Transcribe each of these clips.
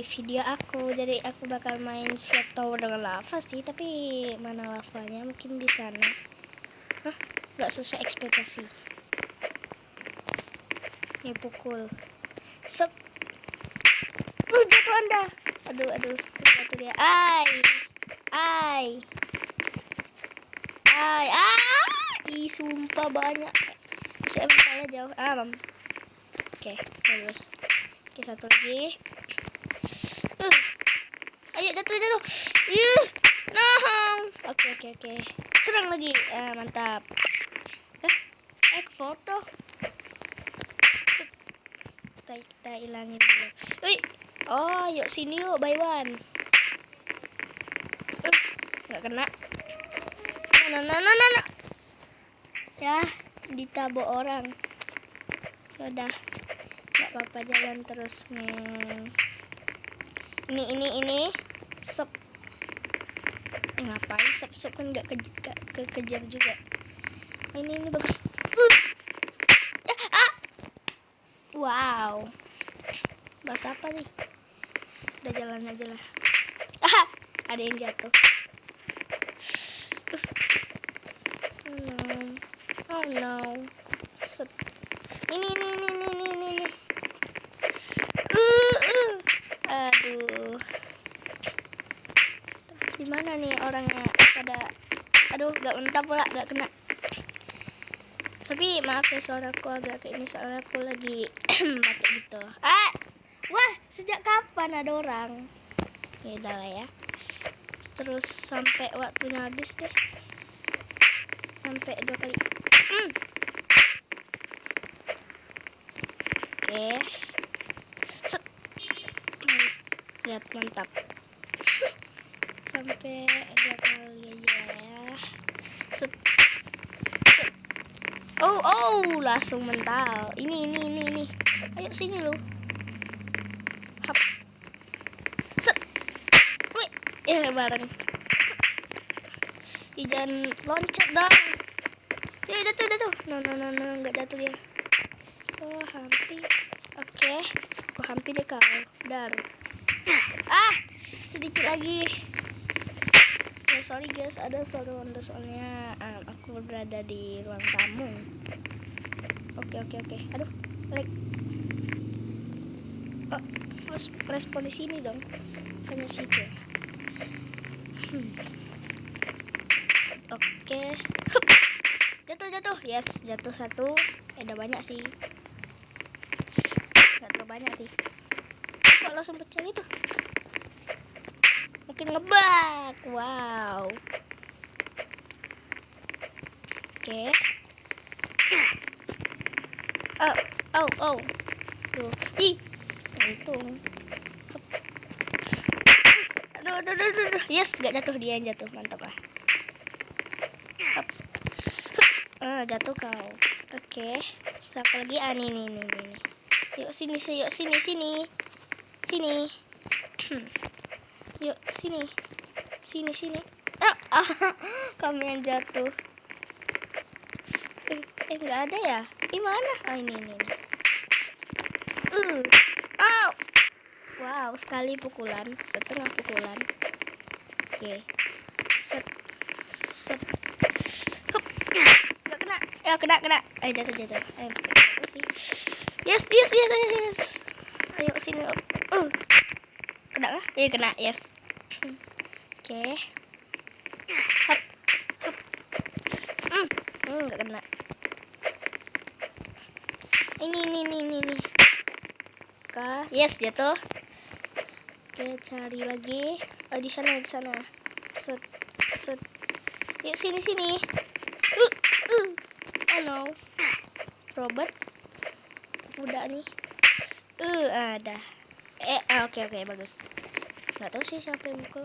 di video aku. Jadi aku bakal main slap tower dengan lava sih, tapi mana lavanya? Mungkin di sana. Hah, nggak sesuai ekspektasi. Ini pukul. Sep. Jatuh Anda. Aduh, jatuh dia. Ai. Ih, sumpah banyak. Bisa misalnya jauh. Oke, bagus. Oke, satu lagi. Ayo jatuh. No. Oke. Serang lagi. Mantap. Ke foto. Kita ilangin dulu. Oh, yuk sini yuk, buy one. Nggak kena. Nah. Ya, ditabok orang. Udah, nggak apa-apa, jalan terus neng. Ini sep. Ngapain sep kan nggak kekejar juga. Ini bagus. Wow, bahas apa nih? Udah jalan aja lah. Ada yang jatuh. Oh no. Set. Ini. Aduh. Di mana nih orangnya? Aduh, gak mentah pula, gak kena. Tapi maaf ya, suaraku agak kayak ini soalnya aku lagi batuk gitu. Wah, sejak kapan ada orang? Ya udah lah ya. Terus sampai waktunya habis deh. Sampai 2 kali. Oke. Set. Lihat, mantap. Sampai 2 kali aja ya. Set. Oh, langsung mental. Ini. Ayo sini lu. Hap. Set. Wih, bareng. Jangan loncat dong. Ya, jatuh. No, enggak jatuh dia. Oh, hampir. Oke. Aku hampir deh kau. Dar. Sedikit lagi. Ya, sorry guys, ada suara Honda soalnya aku berada di ruang tamu. Oke. Aduh, lag. Harus respon di sini dong. Hanya situ. Oke. Jatuh. Yes, jatuh 1. Ada banyak sih. Nggak terlalu banyak sih. Kok langsung pecah gitu? Mungkin ngebug. Wow. Oke. Oh. Tuh. Ih. Untung. Aduh. Yes, gak jatuh, dia yang jatuh. Mantap lah. Jatuh kau. Oke. Siapa lagi? Nih. Yuk sini. Yuk sini. Kamu yang jatuh. Nggak ada ya? Mana? Ini. Wow, sekali pukulan, setengah pukulan. Oke. Set. Hup. Nggak kena. Kena. Jatuh. Sih. Yes. Ayo sini. Kena kah? Kena. Yes. Oke. Hop. Nggak kena. Ini. Yes, jatuh. Oke, cari lagi. Di sana. Set. Yuk sini. Oh no. Robot. Udah nih. Ada. Oke, bagus. Nggak tahu sih siapa yang mukul.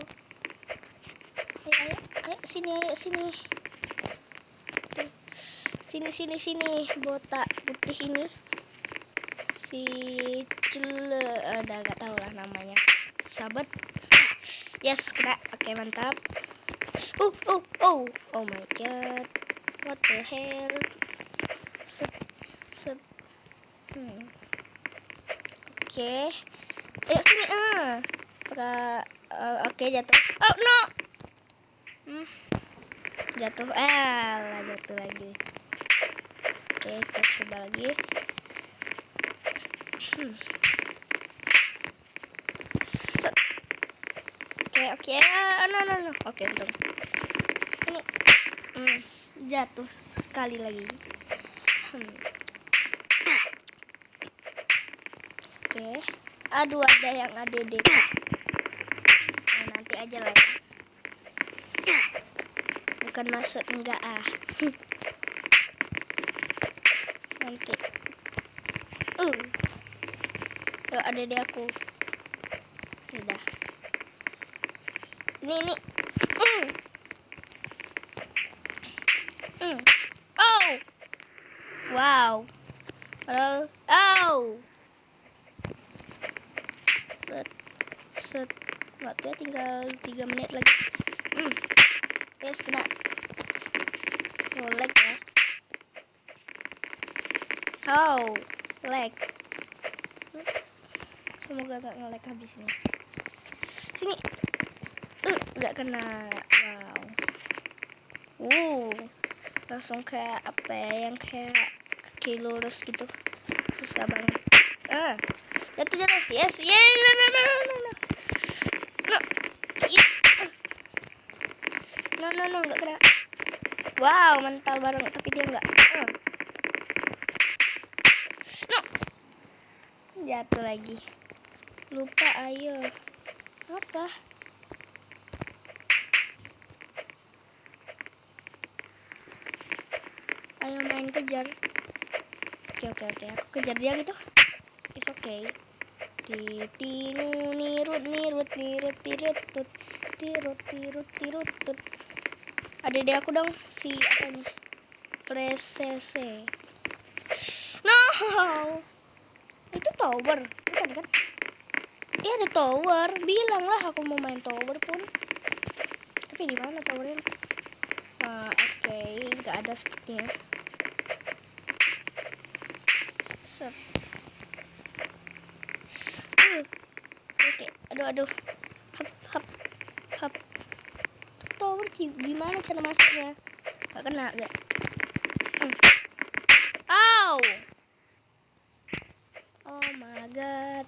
Ayo sini. Sini. Botak putih ini. Si udah nggak tahu lah namanya. Sahabat. Yes, kena. Oke, mantap. Oh my god. What the hell? Set. Oke. Ayo sini. Oke, jatuh. Oh no. Jatuh. Lah, jatuh lagi. Oke, kita coba lagi. Set. Oke. No. Oke, untung. Ini. Jatuh sekali lagi. Oke. Aduh, ada yang ADD. Nanti aja lah ya. Bukan maksud enggak nanti. Tuh ADD aku. Udah. Ini. Oh. Wow. Oh. Set. Waktunya tinggal 3 menit lagi. Yes, kena. Oh, lag ya. Oh, lag. Semoga gak nge-lag habis ini. Sini. Gak kena. Wow. Langsung kayak apa ya, yang kayak kaki lurus gitu. Susah banget. Jatuh. Yes. No, nggak kena. Wow, mental bareng, tapi dia nggak. No. Jatuh lagi. Lupa, ayo. Apa? Ayo main kejar. Oke. Aku kejar dia gitu. It's okay. Tirut. Ada di aku dong, si apa nih? Presese. No. Itu tower, bukan kan? Iya ada tower. Bilanglah aku mau main tower pun. Tapi di mana towernya? Oke, nggak ada sepertinya. Set. Oke, aduh. Hap. Tower gimana cara masuknya? Gak kena gak? Oh my god.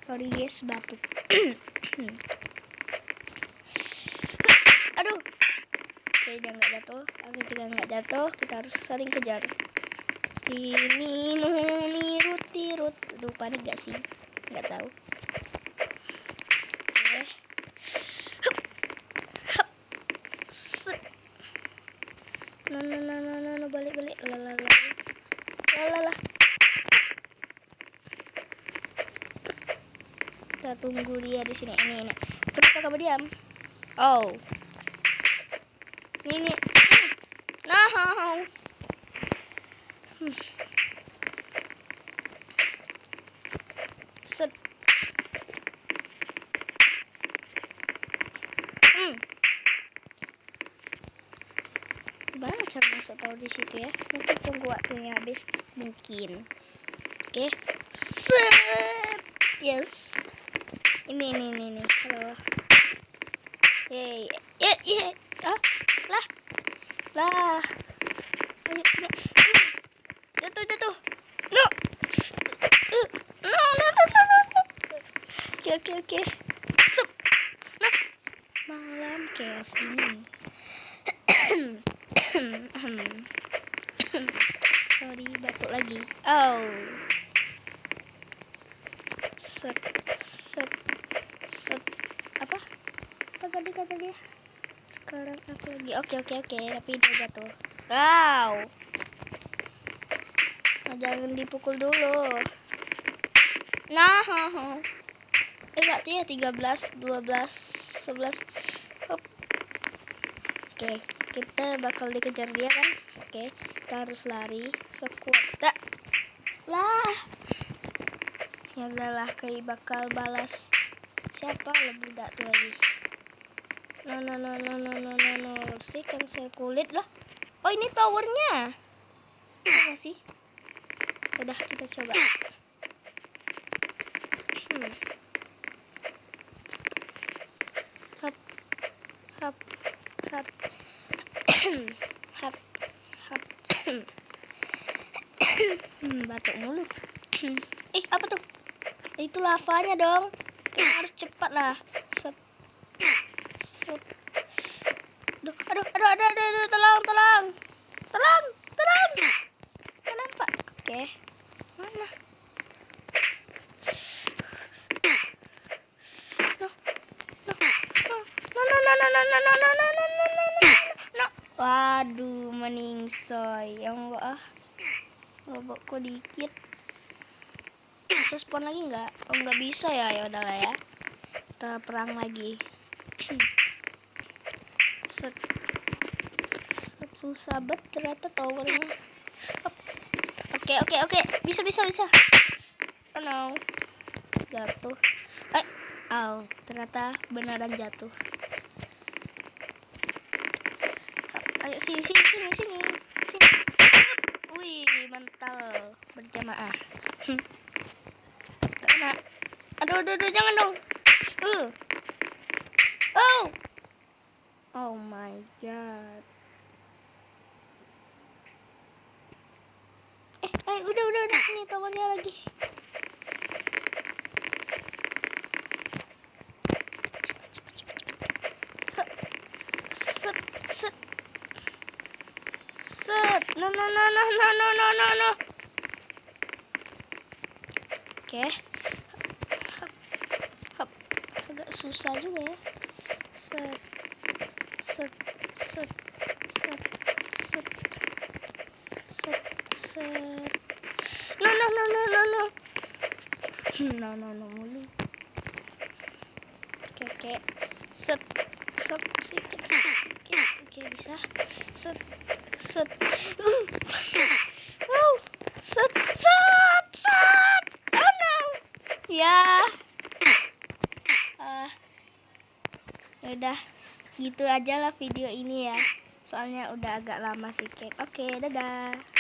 Sorry guys, batuk. Aduh. Oke, dia nggak jatuh. Aku juga nggak jatuh. Kita harus saling kejar. Tirut. Aduh, panik gak sih? Nggak tahu. No, balik. Lala. Kita tunggu dia di sini. Ini. Kenapa kamu diam? Oh. Ini. No. Set. Gimana cara masuk tahu di situ ya? Mungkin tunggu waktunya habis mungkin. Oke. Set. Yes. Ini. Halo. Yeay. Lah. Ayo sini. Jatuh. No. No. Oke. Sup. Nah. Malam chaos ini. Sorry, batuk lagi. Oh. Set. Apa tadi kata dia? Sekarang aku lagi. Oke. Tapi dia jatuh. Wow. Jangan dipukul dulu. Nah. Enggak tuh ya, 13, 12, 11. Hop. Oke, kita bakal dikejar dia kan? Oke, kita harus lari sekuat. Lah. Ya adalah kayak bakal balas. Siapa lebih dak tuh lagi? No. Sih kan saya kulit lah. Oh, ini towernya. Apa sih? Udah kita coba. Apa tuh? Itu lavanya dong. Kayaknya harus cepat lah. Set. Set. Aduh, tolong. Gak nampak. Oke. Mana? No. Waduh, meningsoy. Yang enggak bobokku dikit. Bisa spawn lagi nggak? Oh, nggak bisa ya. Ya udahlah ya. Kita perang lagi. Set. Susah banget ternyata towernya. Oke. Bisa. Oh no. Jatuh. Ternyata beneran jatuh. Ayo sini. Wih, mental berjamaah. Gak kena. Aduh, jangan dong. Oh my god. Udah. Ini towernya lagi. Set. No. Oke. Agak susah juga ya. Set. No mulu. Oke. Set. Sikit. Oke, bisa. Set. Wow. Set. Oh no. Ya. Udah gitu aja lah video ini ya. Soalnya udah agak lama sih, Oke, dadah.